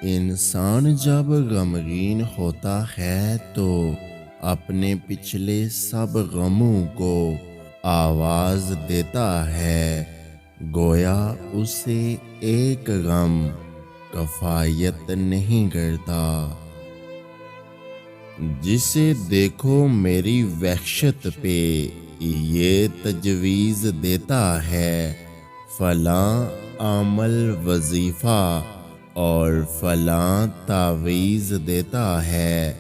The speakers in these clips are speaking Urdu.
انسان جب غمگین ہوتا ہے تو اپنے پچھلے سب غموں کو آواز دیتا ہے، گویا اسے ایک غم کفایت نہیں کرتا۔ جسے دیکھو میری وحشت پہ یہ تجویز دیتا ہے، فلاں عمل وظیفہ اور فلاں تعویذ دیتا ہے۔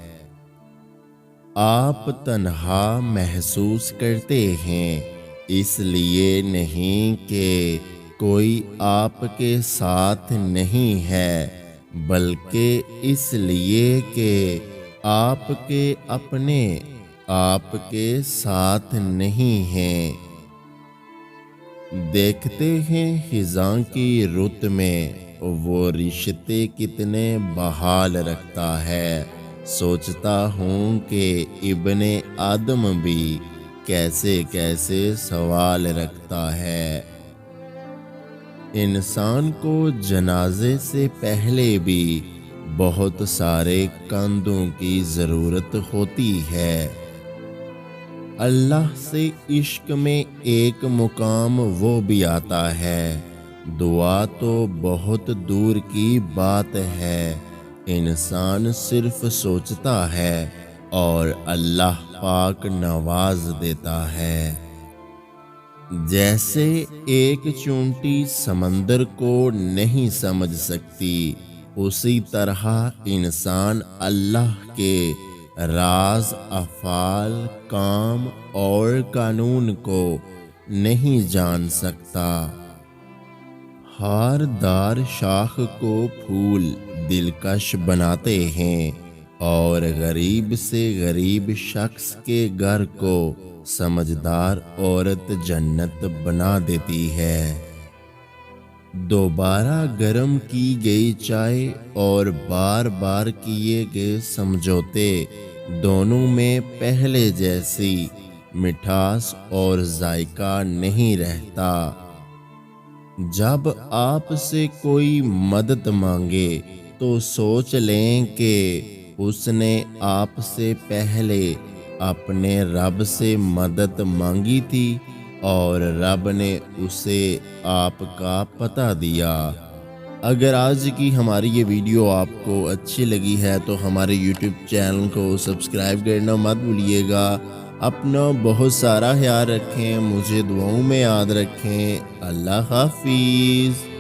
آپ تنہا محسوس کرتے ہیں، اس لیے نہیں کہ کوئی آپ کے ساتھ نہیں ہے، بلکہ اس لیے کہ آپ کے اپنے آپ کے ساتھ نہیں ہیں۔ دیکھتے ہیں خزاں کی رت میں وہ رشتے کتنے بحال رکھتا ہے، سوچتا ہوں کہ ابن آدم بھی کیسے کیسے سوال رکھتا ہے۔ انسان کو جنازے سے پہلے بھی بہت سارے کندھوں کی ضرورت ہوتی ہے۔ اللہ سے عشق میں ایک مقام وہ بھی آتا ہے، دعا تو بہت دور کی بات ہے، انسان صرف سوچتا ہے اور اللہ پاک نواز دیتا ہے۔ جیسے ایک چونٹی سمندر کو نہیں سمجھ سکتی، اسی طرح انسان اللہ کے راز، افعال، کام اور قانون کو نہیں جان سکتا۔ ہار دار شاخ کو پھول دلکش بناتے ہیں اور غریب سے غریب شخص کے گھر کو سمجھدار عورت جنت بنا دیتی ہے۔ دوبارہ گرم کی گئی چائے اور بار بار کیے گئے سمجھوتے، دونوں میں پہلے جیسی مٹھاس اور ذائقہ نہیں رہتا۔ جب آپ سے کوئی مدد مانگے تو سوچ لیں کہ اس نے آپ سے پہلے اپنے رب سے مدد مانگی تھی اور رب نے اسے آپ کا پتہ دیا۔ اگر آج کی ہماری یہ ویڈیو آپ کو اچھی لگی ہے تو ہمارے یوٹیوب چینل کو سبسکرائب کرنا مت بھولیے گا۔ اپنا بہت سارا خیال رکھیں، مجھے دعاؤں میں یاد رکھیں۔ اللہ حافظ۔